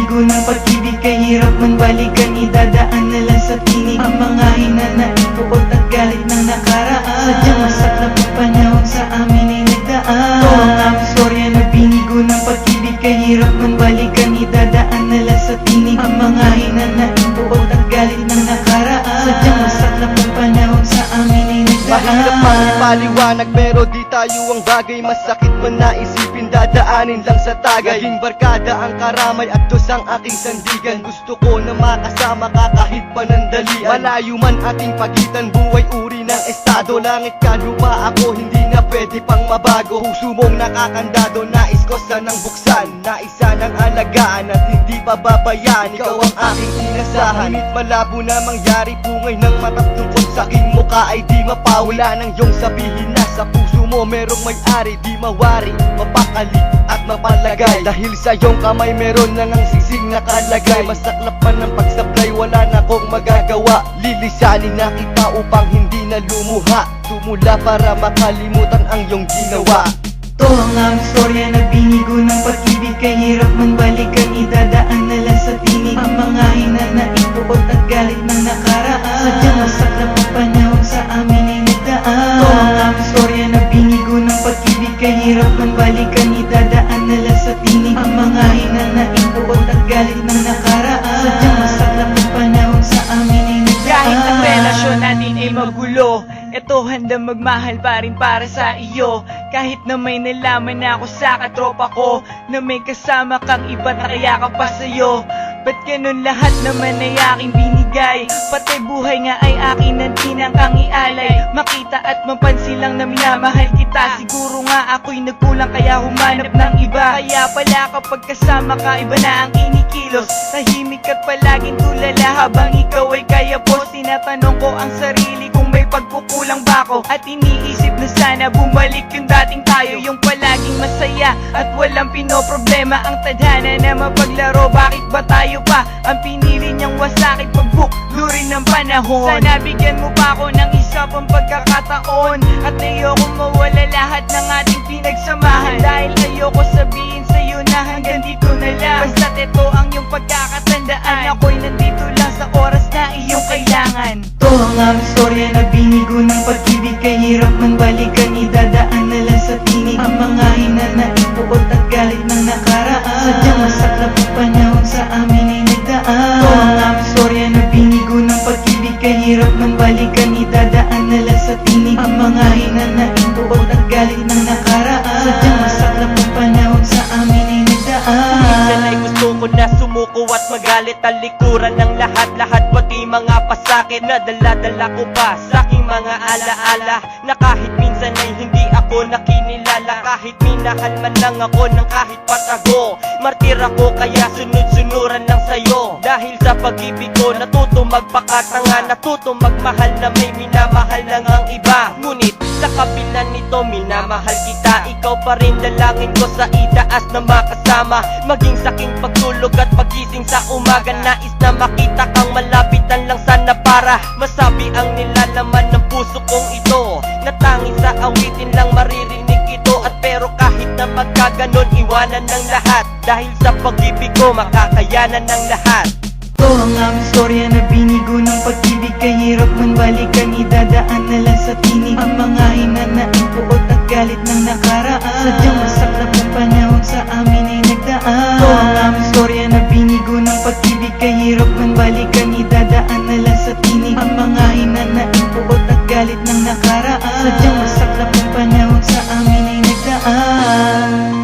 binigo ng pag-ibig, kahirap man balikan, idadaan na lang sa tinig ang mga hinanaing puot at galit ng nakaraan. Sadyang masaklap ang panahon sa amin ay nagdaan. Ito ang aming storya na binigo ng pag-ibig, kahirap man balikan, idadaan na lang sa tinig ang mga hinanaing puot at galit ng nakaraan. Sadyang masaklap ang panahon sa amin ay nagdaan. Mahirap man ipaliwanag pero di tayo ang bagay. Masakit man naisipin, dadaanin lang sa tagay. Naging barkada ang karamay at dos ang aking sandigan. Gusto ko na makasama ka kahit panandalian. Malayo man ating pagitan, buhay uri ng estado. Langit ka lupa ako, hindi na pwede pang mabago. Puso mong nakakandado, nais ko sanang buksan. Naisa ng alagaan at hindi pababayaan. Ikaw ang aking inasahan. Ngunit malabo na mangyari, bungay ng mata't lungkot sa aking mukha ay di mapawala. Nang iyong sabihin na sa puso mo merong may-ari, di mawari, mapakali at mapalagay. Dahil sa iyong kamay meron na ng sisig nakalagay. Masaklap man ang pagsablay, wala na akong magagawa. Lilisanin na kita upang hindi na lumuha. Tumula para makalimutan ang iyong ginawa. Ito ang aming storya na binigo ng pag-ibig, kahirap man balikan, idadaan na lang sa tinig ang mga hinanaing puot at galit ng nakaraan. Sadyang masaklap ang panahon sa amin ay nagdaan. Ito ang aming storya na binigo ng pag-ibig, kahirap man balikan, idadaan na lang sa tinig ang mga hinanaing puot at galit ng nakaraan. Sadyang masaklap ang panahon sa amin ay nagdaan. Kahit ang relasyon natin ay magulo, eto handang magmahal pa rin para sa iyo. Kahit na may nalaman na ako sa katropa ko na may kasama kang iba, nakayakap pa sa'yo. Ba't ganun lahat naman ay aking binigay? Pati buhay nga ay akin ang tinangkang ialay. Makita at mapansin lang na minamahal kita. Siguro nga ako'y nagkulang kaya humanap ng iba. Kaya pala kapag kasama ka, iba na ang kinikilos. Tahimik at palaging tulala habang ikaw ay kaya boss. Tinatanong ko ang sarili kung may pagkukulang ba ako, at iniisip na sana bumalik yung dating tayo, yung palaging masaya at walang pinoproblema ang tadhana na mapaglaro. Bakit ba tayo pa ang pinili niyang wasakin pagbuklurin ng panahon? Sana bigyan mo pa ako ng isa pang pagkakataon, at ayokong mawala lahat ng ating pinagsamahan. Dahil ayoko sabihin sa'yo na hanggang dito na lang. Basta't ito ang iyong pagkakatandaan, ako'y nandito lang sa oras na iyong kailangan. Ito ang aming storya na binigo ng pag-ibig, kahirap man balikan, idadaan na lang sa tinig ang mga hinanaing puot at galit ng nakaraan. Sadyang masaklap ang panahon sa amin ay nagdaan. Ito ang aming storya na binigo ng pag-ibig, kahirap man balikan, idadaan na lang sa tinig ang mga hinanaing puot at galit ng nakaraan. Sadyang masaklap ang panahon sa amin ay nagdaan. Minsan ay gusto ko na sumuko at magalit, talikuran ng lahat-lahat, pati mga pasakit na dala-dala ko pa sa aking mga alaala. Na kahit minsan ay hindi ako nakinilala, kahit minahal man lang ako ng kahit patago. Martir ako kaya sunod-sunuran lang sa'yo. Dahil sa pag-ibig ko natuto magpakatanga, natuto magmahal na may minamahal lang ang iba. Ngunit sa kabila nito minamahal kita, ikaw pa rin dalangin ko sa itaas na makasama. Maging sa aking pagtulog at pagising sa umaga, nais na makita kang malapitan lang sana para masabi ang nilalaman ng puso kong ito, na tanging sa awitin lang maririnig ito. At pero kahit na magkaganon, iwanan ng lahat, dahil sa pag-ibig ko makakayanan ng lahat. Ito ang aming storya na binigo ng pag-ibig, kahirap man balikan, idadaan na lang sa tinig ang mga hinanaing puot at galit ng nakaraan. Sadyang masaklap ang panahon sa amin ay nagdaan. Ito ang aming storya na binigo ng pag-ibig, kahirap man balikan, idadaan na lang sa tinig ang mga hinanaing puot at galit ng nakaraan. Sadyang masaklap ang panahon sa amin ay nagdaan.